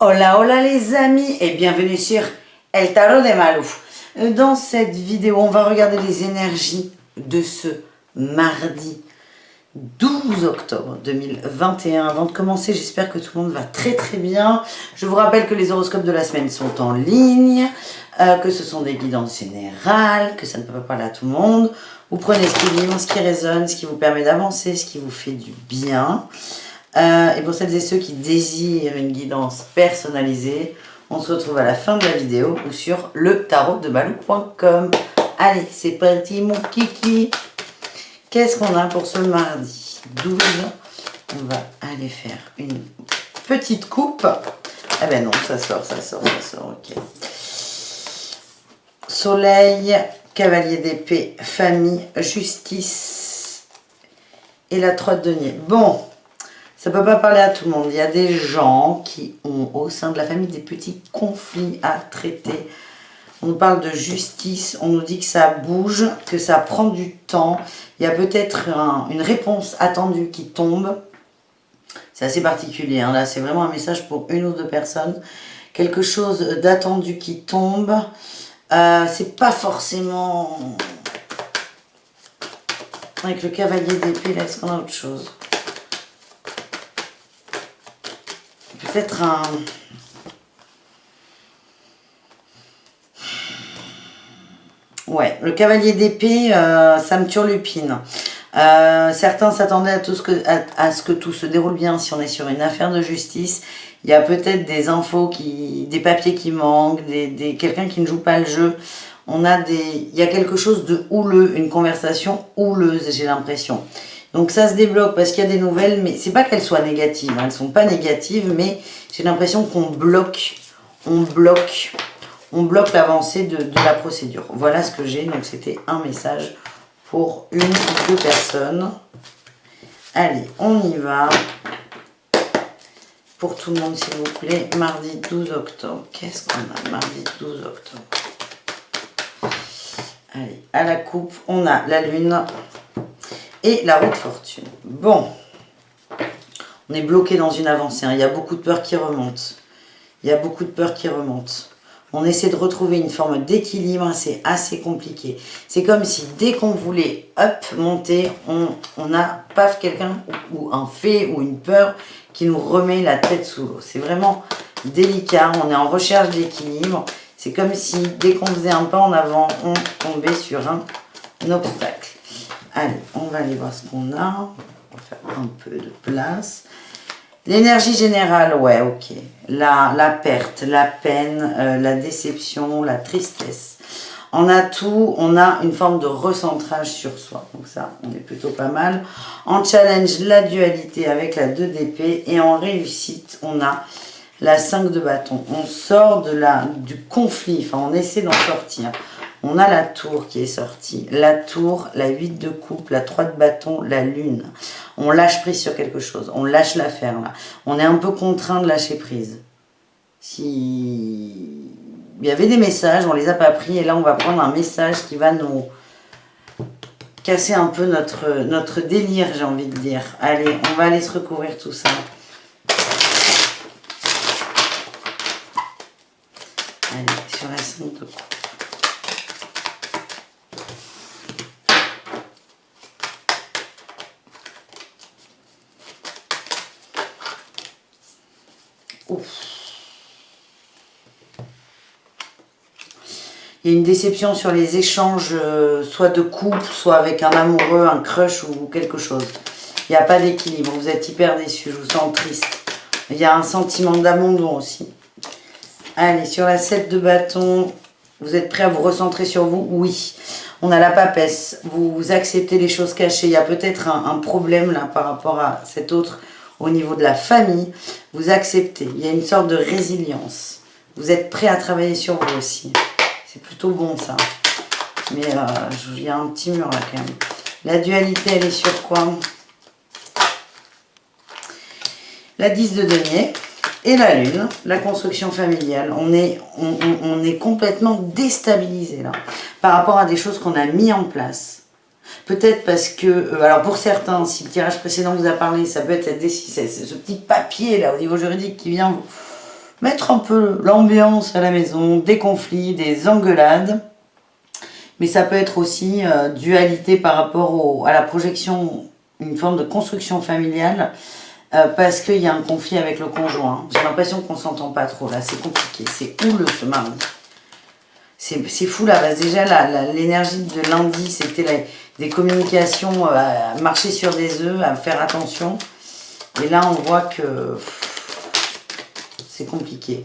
Hola, hola les amis et bienvenue sur El Tarot de Malou. Dans cette vidéo, on va regarder les énergies de ce mardi 12 octobre 2021. Avant de commencer, j'espère que tout le monde va très très bien. Je vous rappelle que les horoscopes de la semaine sont en ligne, que ce sont des guidances générales, que ça ne peut pas parler à tout le monde. Vous prenez ce qui vibre, ce qui résonne, ce qui vous permet d'avancer, ce qui vous fait du bien. Et pour celles et ceux qui désirent une guidance personnalisée, on se retrouve à la fin de la vidéo ou sur le tarotdemalou.com. Allez, c'est parti mon kiki. Qu'est-ce qu'on a pour ce mardi 12? On va aller faire une petite coupe. Ah ben non, ça sort, ok. Soleil, cavalier d'épée, famille, justice et la 3 de denier. Bon. Ça ne peut pas parler à tout le monde. Il y a des gens qui ont au sein de la famille des petits conflits à traiter. On nous parle de justice, on nous dit que ça bouge, que ça prend du temps. Il y a peut-être une réponse attendue qui tombe. C'est assez particulier, hein. Là c'est vraiment un message pour une ou deux personnes. Quelque chose d'attendu qui tombe. C'est pas forcément... Avec le cavalier d'épée, là, est-ce qu'on a autre chose ? Peut-être un... Ouais, le cavalier d'épée, ça me turlupine. Certains s'attendaient à ce que tout se déroule bien si on est sur une affaire de justice. Il y a peut-être des infos, des papiers qui manquent, quelqu'un qui ne joue pas le jeu. Il y a quelque chose de houleux, une conversation houleuse, j'ai l'impression. Donc ça se débloque parce qu'il y a des nouvelles, mais c'est pas qu'elles soient négatives, hein, elles sont pas négatives, mais j'ai l'impression qu'on bloque l'avancée de la procédure. Voilà ce que j'ai, donc c'était un message pour une ou deux personnes. Allez, on y va. Pour tout le monde, s'il vous plaît, mardi 12 octobre. Qu'est-ce qu'on a mardi 12 octobre? Allez, à la coupe, on a la lune et la roue de fortune. Bon, on est bloqué dans une avancée, hein. Il y a beaucoup de peur qui remonte. On essaie de retrouver une forme d'équilibre, c'est assez compliqué. C'est comme si dès qu'on voulait monter, on a paf quelqu'un ou un fait ou une peur qui nous remet la tête sous l'eau. C'est vraiment délicat, on est en recherche d'équilibre. C'est comme si dès qu'on faisait un pas en avant, on tombait sur un obstacle. Allez, on va aller voir ce qu'on a. On va faire un peu de place. L'énergie générale, ouais, ok. La perte, la peine, la déception, la tristesse. On a tout, on a une forme de recentrage sur soi. Donc ça, on est plutôt pas mal. En challenge, la dualité avec la 2 d'épée. Et en réussite, on a la 5 de bâton. On sort du conflit, enfin on essaie d'en sortir. On a la tour qui est sortie, la tour, la 8 de coupe, la 3 de bâton, la lune. On lâche prise sur quelque chose, on lâche l'affaire là. On est un peu contraint de lâcher prise. Si il y avait des messages, on les a pas pris et là on va prendre un message qui va nous casser un peu notre délire, j'ai envie de dire. Allez, on va aller se recouvrir tout ça. Allez, sur la 5 de coupe. Il y a une déception sur les échanges, soit de couple, soit avec un amoureux, un crush ou quelque chose. Il n'y a pas d'équilibre, vous êtes hyper déçu, je vous sens triste. Il y a un sentiment d'abandon aussi. Allez, sur la 7 de bâton, vous êtes prêt à vous recentrer sur vous? Oui. On a la papesse, vous acceptez les choses cachées. Il y a peut-être un problème là par rapport à cet autre au niveau de la famille. Vous acceptez, il y a une sorte de résilience. Vous êtes prêt à travailler sur vous aussi. C'est plutôt bon ça. Mais il y a un petit mur là quand même. La dualité, elle est sur quoi? La 10 de denier et la lune, la construction familiale. On est complètement déstabilisé là. Par rapport à des choses qu'on a mis en place. Peut-être parce que, alors pour certains, si le tirage précédent vous a parlé, ça peut être ce petit papier là au niveau juridique qui vient mettre un peu l'ambiance à la maison, des conflits, des engueulades. Mais ça peut être aussi dualité par rapport à la projection, une forme de construction familiale, parce qu'il y a un conflit avec le conjoint. J'ai l'impression qu'on s'entend pas trop là, c'est compliqué, c'est houleux ce mari. C'est fou là, parce que déjà l'énergie de lundi, c'était des communications, à marcher sur des œufs, à faire attention. Et là, on voit que c'est compliqué.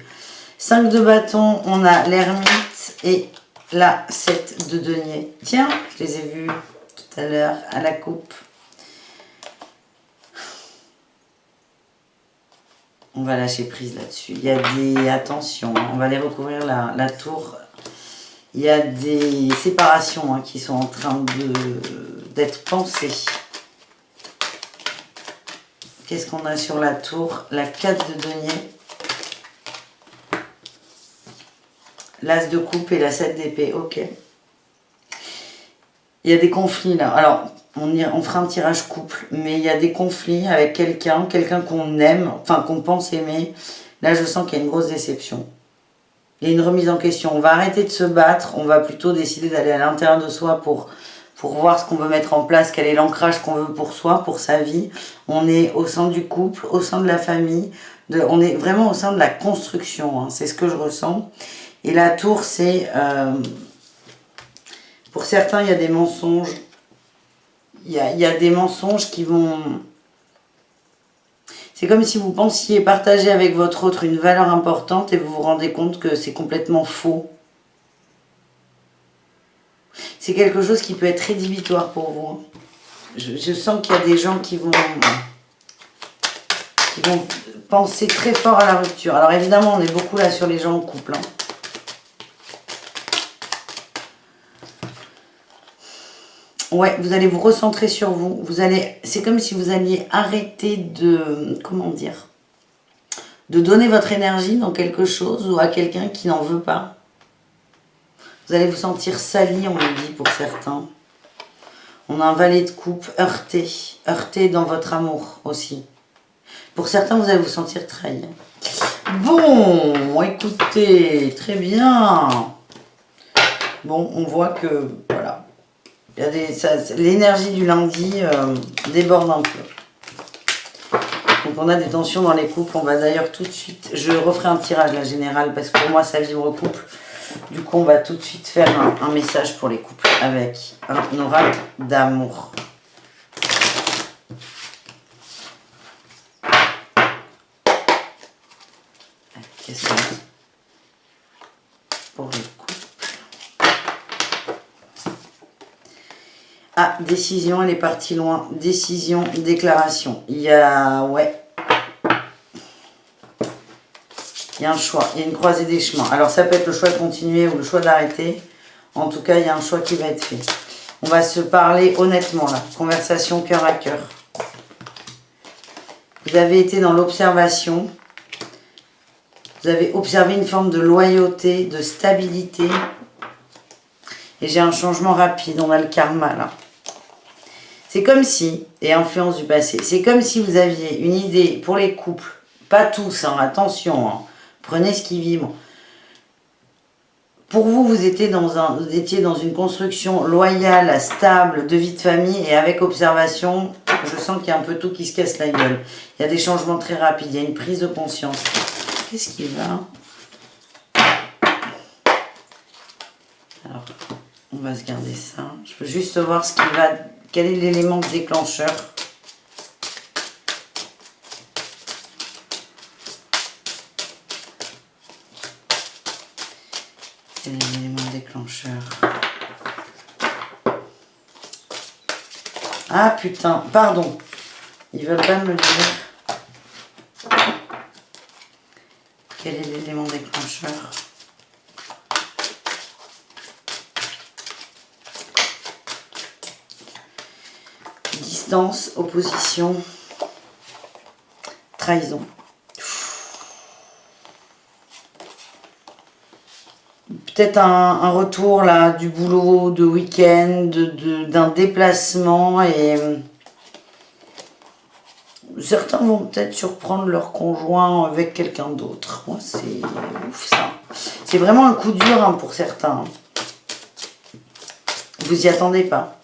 5 de bâton, on a l'ermite et la 7 de denier. Tiens, je les ai vus tout à l'heure à la coupe. On va lâcher prise là-dessus. Il y a des... Attention, on va aller recouvrir la tour. Il y a des séparations hein, qui sont en train d'être pensées. Qu'est-ce qu'on a sur la tour? La 4 de denier. L'as de coupe et la 7 d'épée. Ok. Il y a des conflits là. Alors, on fera un tirage couple. Mais il y a des conflits avec quelqu'un qu'on aime, enfin qu'on pense aimer. Là, je sens qu'il y a une grosse déception. Il y a une remise en question. On va arrêter de se battre. On va plutôt décider d'aller à l'intérieur de soi pour voir ce qu'on veut mettre en place, quel est l'ancrage qu'on veut pour soi, pour sa vie. On est au sein du couple, au sein de la famille. On est vraiment au sein de la construction. Hein. C'est ce que je ressens. Et la tour, c'est... pour certains, il y a des mensonges. Il y a des mensonges qui vont... C'est comme si vous pensiez partager avec votre autre une valeur importante et vous vous rendez compte que c'est complètement faux. C'est quelque chose qui peut être rédhibitoire pour vous. Je sens qu'il y a des gens qui vont penser très fort à la rupture. Alors évidemment, on est beaucoup là sur les gens en couple. Hein. Ouais, vous allez vous recentrer sur vous. C'est comme si vous alliez arrêter de, comment dire, de donner votre énergie dans quelque chose ou à quelqu'un qui n'en veut pas. Vous allez vous sentir sali, on le dit pour certains. On a un valet de coupe heurté dans votre amour aussi. Pour certains, vous allez vous sentir trahi. Bon, écoutez, très bien. Bon, on voit que, voilà. L'énergie du lundi déborde un peu. Donc on a des tensions dans les couples. On va d'ailleurs tout de suite... Je referai un tirage là, général parce que pour moi ça vibre au couple. Du coup on va tout de suite faire un message pour les couples avec un oracle d'amour. Qu'est-ce qu'on dit pour les couples? Ah, décision, elle est partie loin. Décision, déclaration. Il y a... Ouais. Il y a un choix. Il y a une croisée des chemins. Alors, ça peut être le choix de continuer ou le choix d'arrêter. En tout cas, il y a un choix qui va être fait. On va se parler honnêtement, là. Conversation cœur à cœur. Vous avez été dans l'observation. Vous avez observé une forme de loyauté, de stabilité. Et j'ai un changement rapide. On a le karma, là. C'est comme si, et influence du passé, c'est comme si vous aviez une idée pour les couples, pas tous, hein, attention, hein, prenez ce qui vibre. Pour vous, vous étiez dans une construction loyale, stable, de vie de famille, et avec observation, je sens qu'il y a un peu tout qui se casse la gueule. Il y a des changements très rapides, il y a une prise de conscience. Qu'est-ce qui va? Alors, on va se garder ça. Je veux juste voir ce qui va... Quel est l'élément déclencheur? Quel est l'élément déclencheur? Ah putain, pardon. Ils veulent pas me le dire. Quel est l'élément déclencheur? Distance, opposition, trahison. Peut-être un retour là du boulot, de week-end, d'un déplacement et certains vont peut-être surprendre leur conjoint avec quelqu'un d'autre. Moi, c'est ouf ça. C'est vraiment un coup dur hein, pour certains. Vous y attendez pas.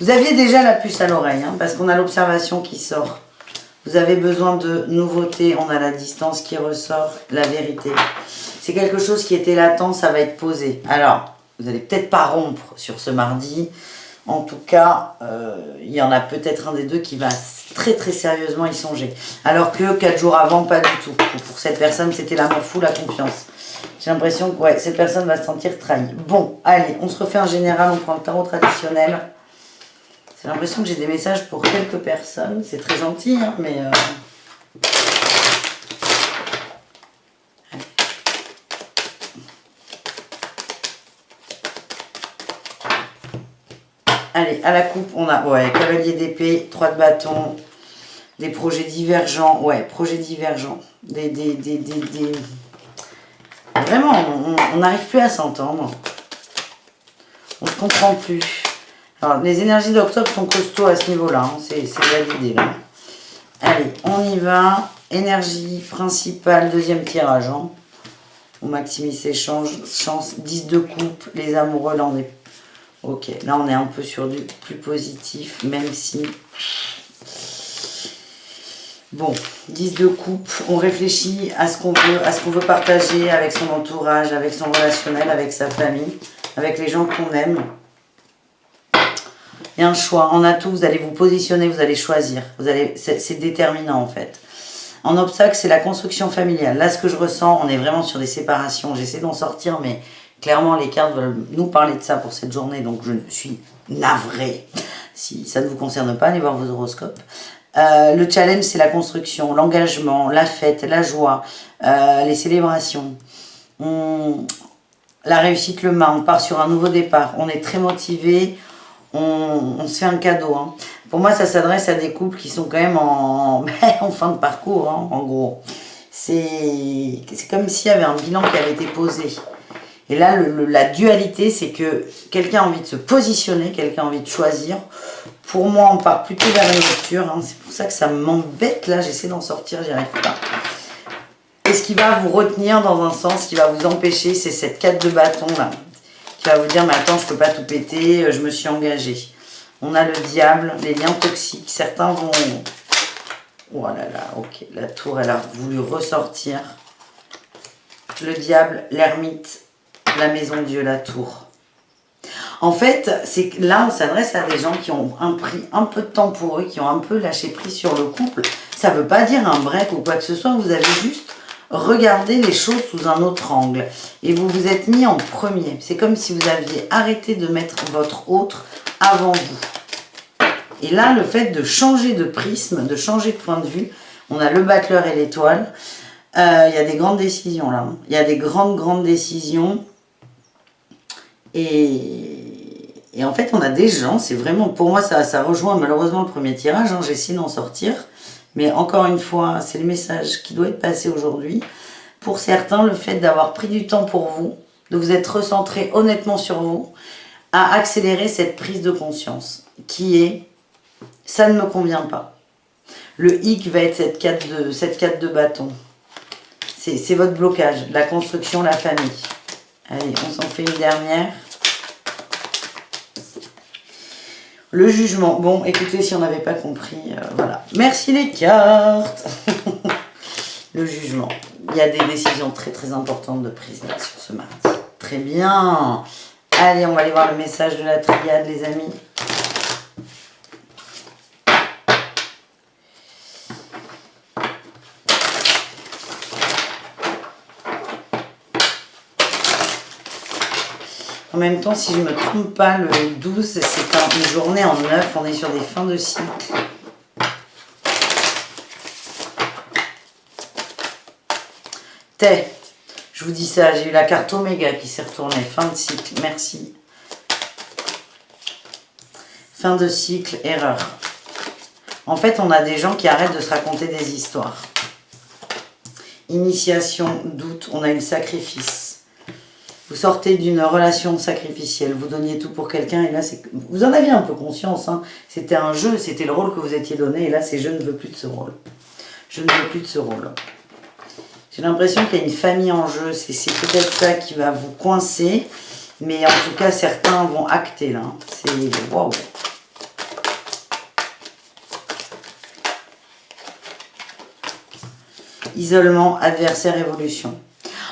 Vous aviez déjà la puce à l'oreille, hein, parce qu'on a l'observation qui sort. Vous avez besoin de nouveautés, on a la distance qui ressort, la vérité. C'est quelque chose qui était latent, ça va être posé. Alors, vous n'allez peut-être pas rompre sur ce mardi. En tout cas, il y en a peut-être un des deux qui va très très sérieusement y songer. Alors que 4 jours avant, pas du tout. Pour cette personne, c'était l'amour fou, la confiance. J'ai l'impression que ouais, cette personne va se sentir trahie. Bon, allez, on se refait un général, on prend le tarot traditionnel. J'ai l'impression que j'ai des messages pour quelques personnes. C'est très gentil, hein, mais... Allez, à la coupe, on a ouais, cavalier d'épée, 3 de bâton, des projets divergents. Ouais, projets divergents. Vraiment, on n'arrive plus à s'entendre. On ne se comprend plus. Alors, les énergies d'octobre sont costauds à ce niveau-là. Hein. C'est validé, là. Allez, on y va. Énergie principale, deuxième tirage. Hein. On maximise ses chances. 10 de coupe. Les amoureux, là, on est... Ok, là, on est un peu sur du plus positif, même si... Bon, 10 de coupe. On réfléchit à ce qu'on veut partager avec son entourage, avec son relationnel, avec sa famille, avec les gens qu'on aime. Il y a un choix. En atout, vous allez vous positionner, vous allez choisir. C'est déterminant en fait. En obstacle, c'est la construction familiale. Là, ce que je ressens, on est vraiment sur des séparations. J'essaie d'en sortir, mais clairement, les cartes veulent nous parler de ça pour cette journée. Donc, je suis navrée. Si ça ne vous concerne pas, allez voir vos horoscopes. Le challenge, c'est la construction, l'engagement, la fête, la joie, les célébrations. La réussite, le mât, on part sur un nouveau départ. On est très motivé. On se fait un cadeau. Hein. Pour moi, ça s'adresse à des couples qui sont quand même en fin de parcours, hein, en gros. C'est comme s'il y avait un bilan qui avait été posé. Et là, la dualité, c'est que quelqu'un a envie de se positionner, quelqu'un a envie de choisir. Pour moi, on part plutôt vers une rupture. Hein. C'est pour ça que ça m'embête. Là, j'essaie d'en sortir, j'y arrive pas. Et ce qui va vous retenir dans un sens, qui va vous empêcher, c'est cette 4 de bâton là. Qui va vous dire, mais attends, je peux pas tout péter, je me suis engagée. On a le diable, les liens toxiques. Certains vont... Oh là là, ok. La tour, elle a voulu ressortir. Le diable, l'ermite, la maison de Dieu, la tour. En fait, c'est que là, on s'adresse à des gens qui ont pris un peu de temps pour eux, qui ont un peu lâché prise sur le couple. Ça ne veut pas dire un break ou quoi que ce soit, vous avez juste... Regardez les choses sous un autre angle. Et vous vous êtes mis en premier. C'est comme si vous aviez arrêté de mettre votre autre avant vous. Et là, le fait de changer de prisme, de changer de point de vue, on a le battleur et l'étoile. Il y a des grandes décisions là. Il y a des grandes décisions. Et en fait, on a des gens, c'est vraiment, pour moi, ça rejoint malheureusement le premier tirage. Hein, j'essaie d'en sortir. Mais encore une fois, c'est le message qui doit être passé aujourd'hui. Pour certains, le fait d'avoir pris du temps pour vous, de vous être recentré honnêtement sur vous, a accéléré cette prise de conscience qui est « ça ne me convient pas ». Le hic va être cette 4 de bâton. C'est votre blocage, la construction, la famille. Allez, on s'en fait une dernière. Le jugement. Bon, écoutez, si on n'avait pas compris, voilà. Merci les cartes. Le jugement. Il y a des décisions très importantes de prise là sur ce mardi. Très bien. Allez, on va aller voir le message de la triade, les amis. En même temps, si je ne me trompe pas, le 12, c'est une journée en 9. On est sur des fins de cycle. Je vous dis ça, j'ai eu la carte Oméga qui s'est retournée. Fin de cycle, merci. Fin de cycle, erreur. En fait, on a des gens qui arrêtent de se raconter des histoires. Initiation, doute, on a eu le sacrifice. Vous sortez d'une relation sacrificielle, vous donniez tout pour quelqu'un, et là, vous en aviez un peu conscience, hein. C'était un jeu, c'était le rôle que vous étiez donné, et là, c'est je ne veux plus de ce rôle. Je ne veux plus de ce rôle. J'ai l'impression qu'il y a une famille en jeu, c'est peut-être ça qui va vous coincer, mais en tout cas, certains vont acter, là. C'est waouh. Isolement, adversaire, évolution.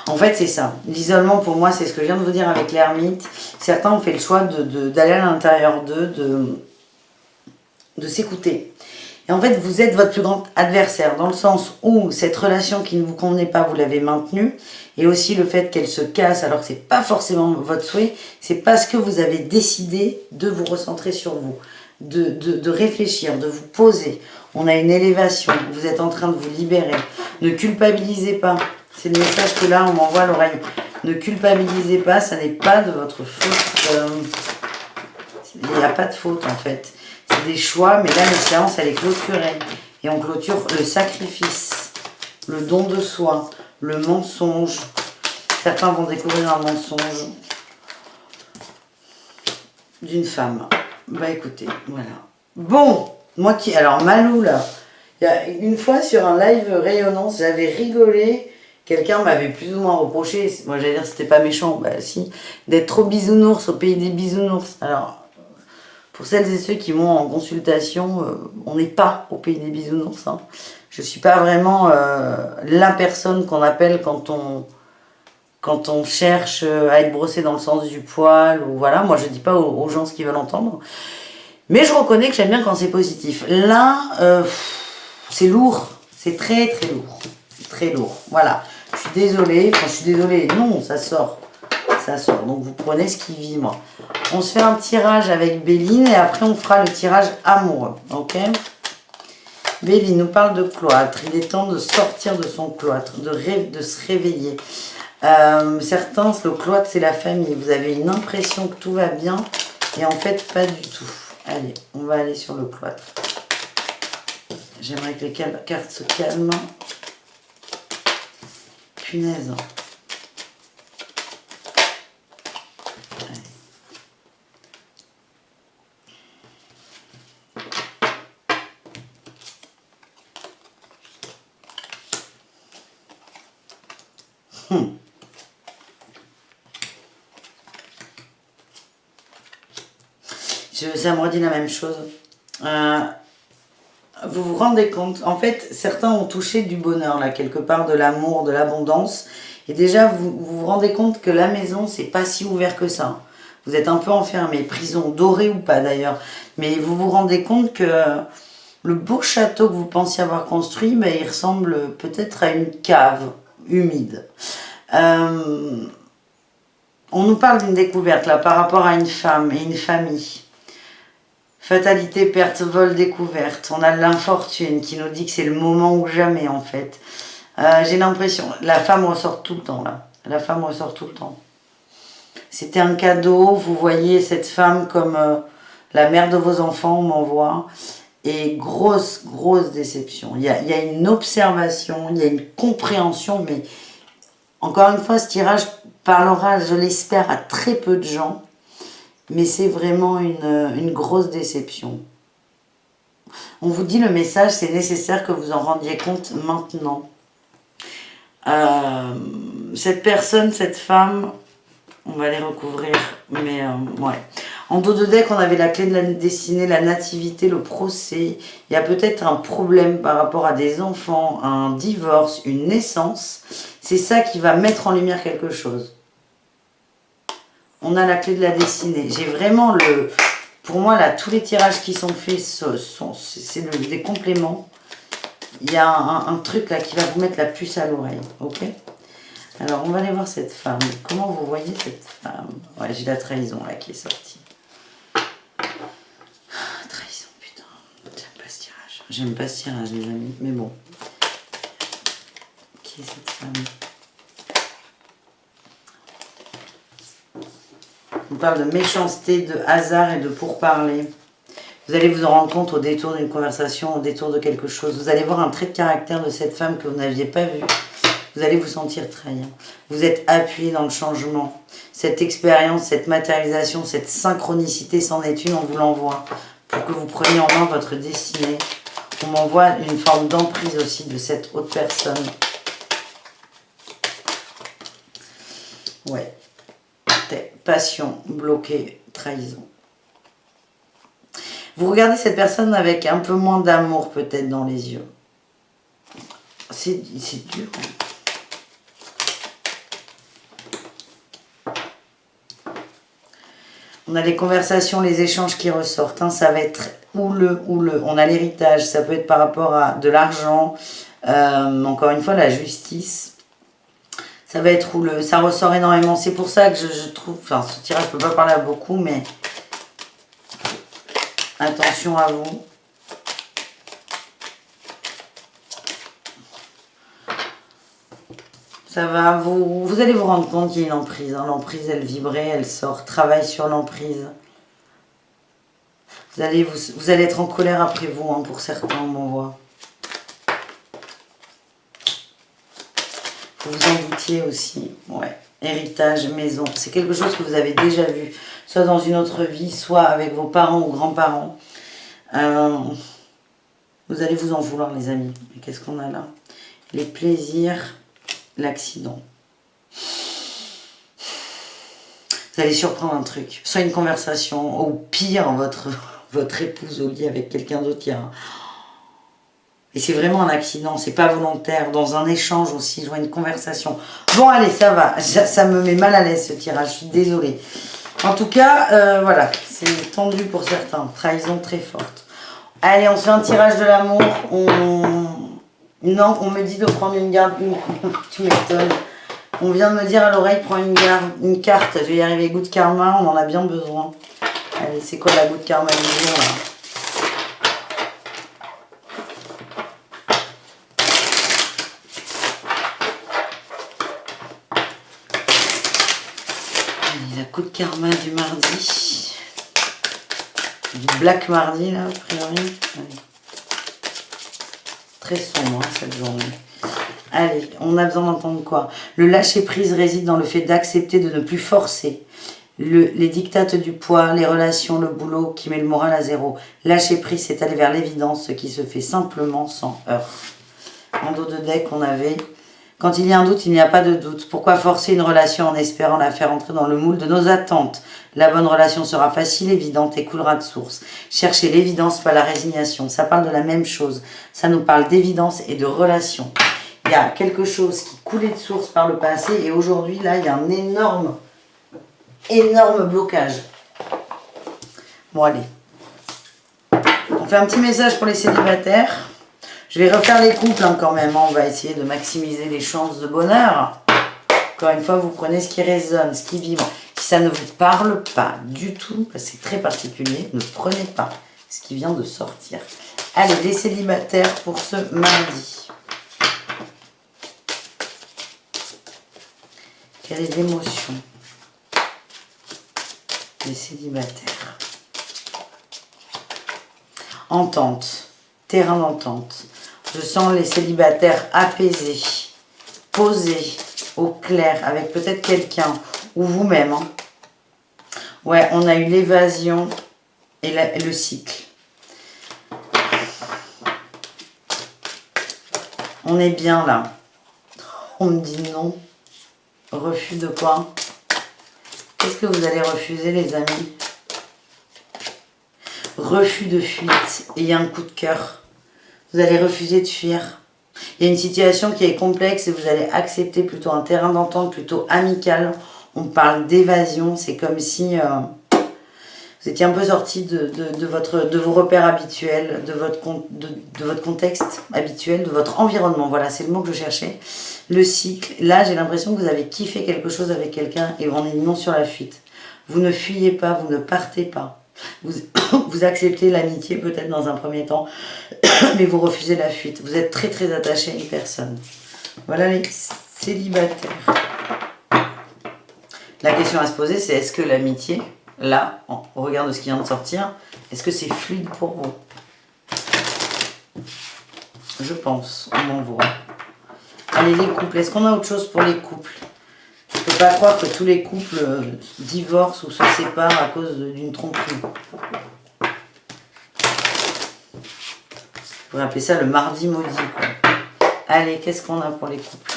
En fait, c'est ça. L'isolement, pour moi, c'est ce que je viens de vous dire avec l'ermite. Certains ont fait le choix d'aller à l'intérieur d'eux, de s'écouter. Et en fait, vous êtes votre plus grand adversaire, dans le sens où cette relation qui ne vous convenait pas, vous l'avez maintenue. Et aussi le fait qu'elle se casse, alors que ce n'est pas forcément votre souhait, c'est parce que vous avez décidé de vous recentrer sur vous, de réfléchir, de vous poser. On a une élévation, vous êtes en train de vous libérer. Ne culpabilisez pas. C'est le message que là, on m'envoie à l'oreille. Ne culpabilisez pas, ça n'est pas de votre faute. Il n'y a pas de faute, en fait. C'est des choix, mais là, la séance, elle est clôturée. Et on clôture le sacrifice, le don de soi, le mensonge. Certains vont découvrir un mensonge d'une femme. Bah, écoutez, voilà. Bon, moi qui... Alors, Malou, là, il y a une fois, sur un live rayonnance, j'avais rigolé. Quelqu'un m'avait plus ou moins reproché, moi j'allais dire c'était pas méchant, bah si, d'être trop bisounours au pays des bisounours. Alors, pour celles et ceux qui vont en consultation, on n'est pas au pays des bisounours. Hein. Je suis pas vraiment la personne qu'on appelle quand on cherche à être brossé dans le sens du poil, ou voilà, moi je dis pas aux gens ce qu'ils veulent entendre. Mais je reconnais que j'aime bien quand c'est positif. Là, c'est lourd, c'est très très lourd. Très lourd, voilà. Je suis désolée, non, ça sort. Ça sort, donc vous prenez ce qui vibre. On se fait un tirage avec Béline et après on fera le tirage amoureux, ok? Béline nous parle de cloître, il est temps de sortir de son cloître, de se réveiller. Certains, le cloître c'est la famille, vous avez une impression que tout va bien et en fait pas du tout. Allez, on va aller sur le cloître. J'aimerais que les cartes se calment. Punaise. Ça me redit la même chose. Vous vous rendez compte, en fait, certains ont touché du bonheur, là, quelque part, de l'amour, de l'abondance. Et déjà, vous rendez compte que la maison, c'est pas si ouvert que ça. Vous êtes un peu enfermé, prison dorée ou pas d'ailleurs. Mais vous vous rendez compte que le beau château que vous pensiez avoir construit, ben, il ressemble peut-être à une cave humide. On nous parle d'une découverte, là, par rapport à une femme et une famille. Fatalité, perte, vol, découverte. On a l'infortune qui nous dit que c'est le moment ou jamais en fait. J'ai l'impression, la femme ressort tout le temps là. La femme ressort tout le temps. C'était un cadeau, vous voyez cette femme comme la mère de vos enfants, on m'envoie. Et grosse déception. Il y a une observation, il y a une compréhension, mais encore une fois, ce tirage parlera, je l'espère, à très peu de gens. Mais c'est vraiment une grosse déception. On vous dit le message, c'est nécessaire que vous en rendiez compte maintenant. Cette personne, cette femme, on va les recouvrir, mais ouais. En dos de deck, on avait la clé de la destinée, la nativité, le procès. Il y a peut-être un problème par rapport à des enfants, un divorce, une naissance. C'est ça qui va mettre en lumière quelque chose. On a la clé de la destinée. J'ai vraiment pour moi, là, tous les tirages qui sont faits, c'est des compléments. Il y a un truc là qui va vous mettre la puce à l'oreille. Ok? Alors, on va aller voir cette femme. Comment vous voyez cette femme? Ouais, j'ai la trahison là qui est sortie. Trahison, putain. J'aime pas ce tirage. J'aime pas ce tirage, les amis. Mais bon. Qui est cette femme? On parle de méchanceté, de hasard et de pourparler. Vous allez vous en rendre compte au détour d'une conversation, au détour de quelque chose. Vous allez voir un trait de caractère de cette femme que vous n'aviez pas vu. Vous allez vous sentir trahir. Vous êtes appuyé dans le changement. Cette expérience, cette matérialisation, cette synchronicité c'en est une, on vous l'envoie. Pour que vous preniez en main votre destinée. On m'envoie une forme d'emprise aussi de cette autre personne. Ouais. Passion, bloquée, trahison. Vous regardez cette personne avec un peu moins d'amour peut-être dans les yeux. C'est dur. On a les conversations, les échanges qui ressortent. Hein. Ça va être houleux. On a l'héritage. Ça peut être par rapport à de l'argent. Encore une fois, la justice. Ça va être houleux. Ça ressort énormément. C'est pour ça que je trouve... Enfin, ce tirage, je ne peux pas parler à beaucoup, mais... Attention à vous. Ça va, vous allez vous rendre compte qu'il y a une emprise. Hein. L'emprise, elle vibrait, elle sort. Travaille sur l'emprise. Vous allez être en colère après vous, hein, pour certains, on m'envoie. Vous vous en doutiez aussi. Ouais. Héritage, maison. C'est quelque chose que vous avez déjà vu. Soit dans une autre vie, soit avec vos parents ou grands-parents. Vous allez vous en vouloir, les amis. Mais qu'est-ce qu'on a là? Les plaisirs... L'accident. Vous allez surprendre un truc. Soit une conversation, ou pire, votre épouse au lit avec quelqu'un d'autre. Et c'est vraiment un accident, c'est pas volontaire. Dans un échange aussi, je vois une conversation. Bon, allez, ça va. Ça me met mal à l'aise ce tirage, je suis désolée. En tout cas, voilà, c'est tendu pour certains. Trahison très forte. Allez, on se fait un tirage de l'amour. Non, on me dit de prendre une garde. Tu m'étonnes. On vient de me dire à l'oreille, prends une carte. Je vais y arriver. Good karma, on en a bien besoin. Allez, c'est quoi la good karma du jour là? Allez, la good karma du mardi. Du black mardi là, a priori. Allez. Très sombre hein, cette journée. Allez, on a besoin d'entendre quoi? Le lâcher-prise réside dans le fait d'accepter de ne plus forcer. Les dictates du poids, les relations, le boulot qui met le moral à zéro. Lâcher-prise, c'est aller vers l'évidence, ce qui se fait simplement sans heurts. En dos de deck, on avait... Quand il y a un doute, il n'y a pas de doute. Pourquoi forcer une relation en espérant la faire entrer dans le moule de nos attentes? La bonne relation sera facile, évidente et coulera de source. Cherchez l'évidence, pas la résignation. Ça parle de la même chose. Ça nous parle d'évidence et de relation. Il y a quelque chose qui coulait de source par le passé et aujourd'hui, là, il y a un énorme blocage. Bon, allez. On fait un petit message pour les célibataires. Je vais refaire les couples hein, quand même. On va essayer de maximiser les chances de bonheur. Encore une fois, vous prenez ce qui résonne, ce qui vibre. Si ça ne vous parle pas du tout, parce que c'est très particulier, ne prenez pas ce qui vient de sortir. Allez, les célibataires pour ce mardi. Quelle est l'émotion des célibataires? Entente, terrain d'entente. Je sens les célibataires apaisés, posés, au clair, avec peut-être quelqu'un, ou vous-même. Hein. Ouais, on a eu l'évasion et le cycle. On est bien là. On me dit non. Refus de quoi? Qu'est-ce que vous allez refuser, les amis? Refus de fuite. Et il y a un coup de cœur. Vous allez refuser de fuir. Il y a une situation qui est complexe et vous allez accepter plutôt un terrain d'entente, plutôt amical. On parle d'évasion. C'est comme si vous étiez un peu sorti de vos repères habituels, de votre contexte habituel, de votre environnement. Voilà, c'est le mot que je cherchais. Le cycle. Là, j'ai l'impression que vous avez kiffé quelque chose avec quelqu'un et on est non sur la fuite. Vous ne fuyez pas, vous ne partez pas. Vous acceptez l'amitié peut-être dans un premier temps, mais vous refusez la fuite. Vous êtes très très attaché à une personne. Voilà les célibataires. La question à se poser, c'est est-ce que l'amitié, là, au regard de ce qui vient de sortir, est-ce que c'est fluide pour vous? Je pense, on m'envoie. Allez, les couples. Est-ce qu'on a autre chose pour les couples? Je ne peux pas croire que tous les couples divorcent ou se séparent à cause d'une tromperie. On pourrait appeler ça le mardi maudit, quoi. Allez, qu'est-ce qu'on a pour les couples?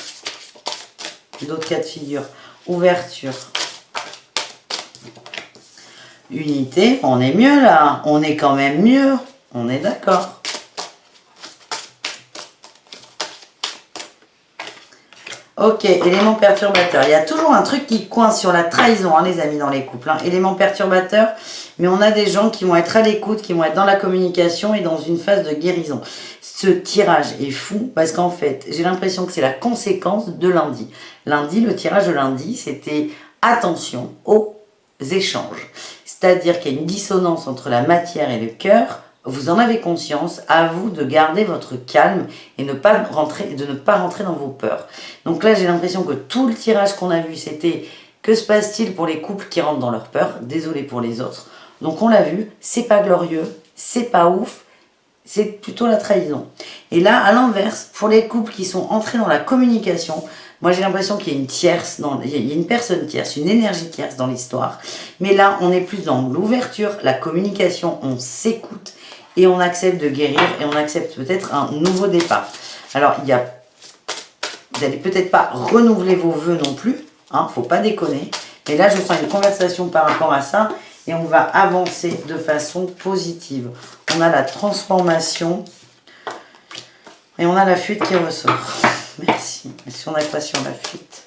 D'autres cas de figure. Ouverture. Unité. On est mieux là. On est quand même mieux. On est d'accord. Ok, élément perturbateur. Il y a toujours un truc qui coince sur la trahison, hein, les amis, dans les couples. Hein. Élément perturbateur, mais on a des gens qui vont être à l'écoute, qui vont être dans la communication et dans une phase de guérison. Ce tirage est fou parce qu'en fait, j'ai l'impression que c'est la conséquence de lundi. Lundi, le tirage de lundi, c'était attention aux échanges. C'est-à-dire qu'il y a une dissonance entre la matière et le cœur. Vous en avez conscience, à vous de garder votre calme et de ne pas rentrer dans vos peurs. Donc là, j'ai l'impression que tout le tirage qu'on a vu, c'était que se passe-t-il pour les couples qui rentrent dans leurs peurs? Désolé pour les autres. Donc on l'a vu, c'est pas glorieux, c'est pas ouf, c'est plutôt la trahison. Et là, à l'inverse, pour les couples qui sont entrés dans la communication, moi j'ai l'impression qu'il y a une tierce, il y a une personne tierce, une énergie tierce dans l'histoire. Mais là, on est plus dans l'ouverture, la communication, on s'écoute. Et on accepte de guérir et on accepte peut-être un nouveau départ. Alors, vous n'allez peut-être pas renouveler vos vœux non plus, hein, faut pas déconner. Mais là, je sens une conversation par rapport à ça et on va avancer de façon positive. On a la transformation et on a la fuite qui ressort. Merci. Est-ce qu'on a quoi sur la fuite?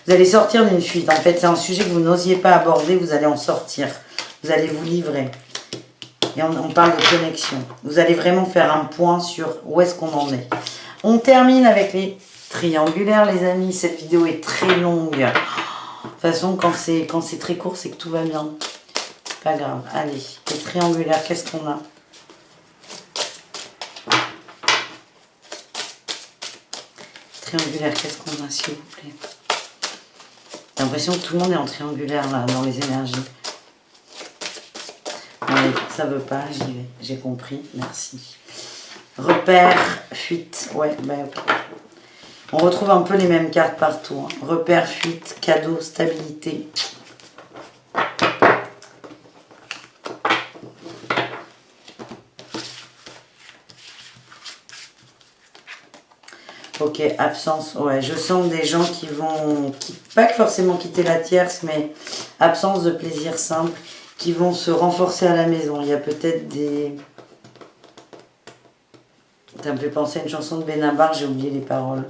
Vous allez sortir d'une fuite. En fait, c'est un sujet que vous n'osiez pas aborder. Vous allez en sortir. Vous allez vous livrer. Et on parle de connexion. Vous allez vraiment faire un point sur où est-ce qu'on en est. On termine avec les triangulaires, les amis. Cette vidéo est très longue. De toute façon, quand c'est très court, c'est que tout va bien. Pas grave. Allez, les triangulaires, qu'est-ce qu'on a? Triangulaire, qu'est-ce qu'on a, s'il vous plaît? J'ai l'impression que tout le monde est en triangulaire là, dans les énergies. Allez, ça veut pas, j'y vais. J'ai compris, merci. Repère, fuite. Ouais, ben ok. On retrouve un peu les mêmes cartes partout. Hein. Repère, fuite, cadeau, stabilité. Ok, absence, ouais, je sens des gens qui vont, pas forcément quitter la tierce, mais absence de plaisir simple, qui vont se renforcer à la maison. Il y a peut-être des... Ça me fait penser à une chanson de Benabar, j'ai oublié les paroles.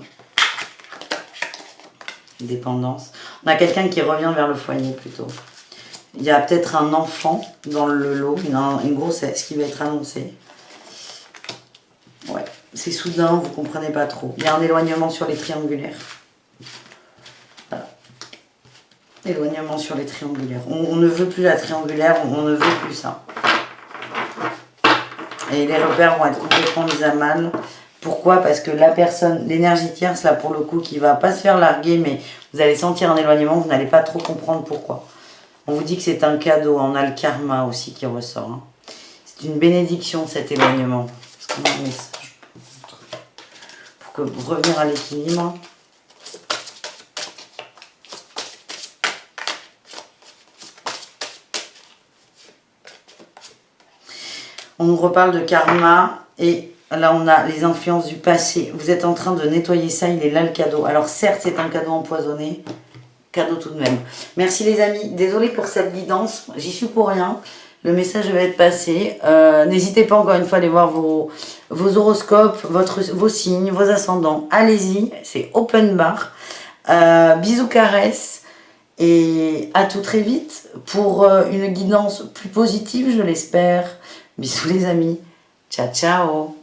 Dépendance. On a quelqu'un qui revient vers le foyer plutôt. Il y a peut-être un enfant dans le lot, une grossesse qui va être annoncée. Ouais. C'est soudain, vous ne comprenez pas trop. Il y a un éloignement sur les triangulaires. Voilà. Éloignement sur les triangulaires. On ne veut plus la triangulaire, on ne veut plus ça. Et les repères vont être complètement mis à mal. Pourquoi? Parce que la personne, l'énergie tierce, là pour le coup, qui ne va pas se faire larguer, mais vous allez sentir un éloignement, vous n'allez pas trop comprendre pourquoi. On vous dit que c'est un cadeau, on a le karma aussi qui ressort. Hein. C'est une bénédiction cet éloignement. Parce qu'on a un message. Revenir à l'équilibre. On nous reparle de karma et là on a les influences du passé. Vous êtes en train de nettoyer ça, il est là le cadeau. Alors certes c'est un cadeau empoisonné, cadeau tout de même. Merci les amis, désolé pour cette guidance, j'y suis pour rien. Le message va être passé. N'hésitez pas encore une fois à aller voir vos horoscopes, vos signes, vos ascendants. Allez-y, c'est open bar. Bisous, caresses. Et à tout très vite pour une guidance plus positive, je l'espère. Bisous les amis. Ciao, ciao.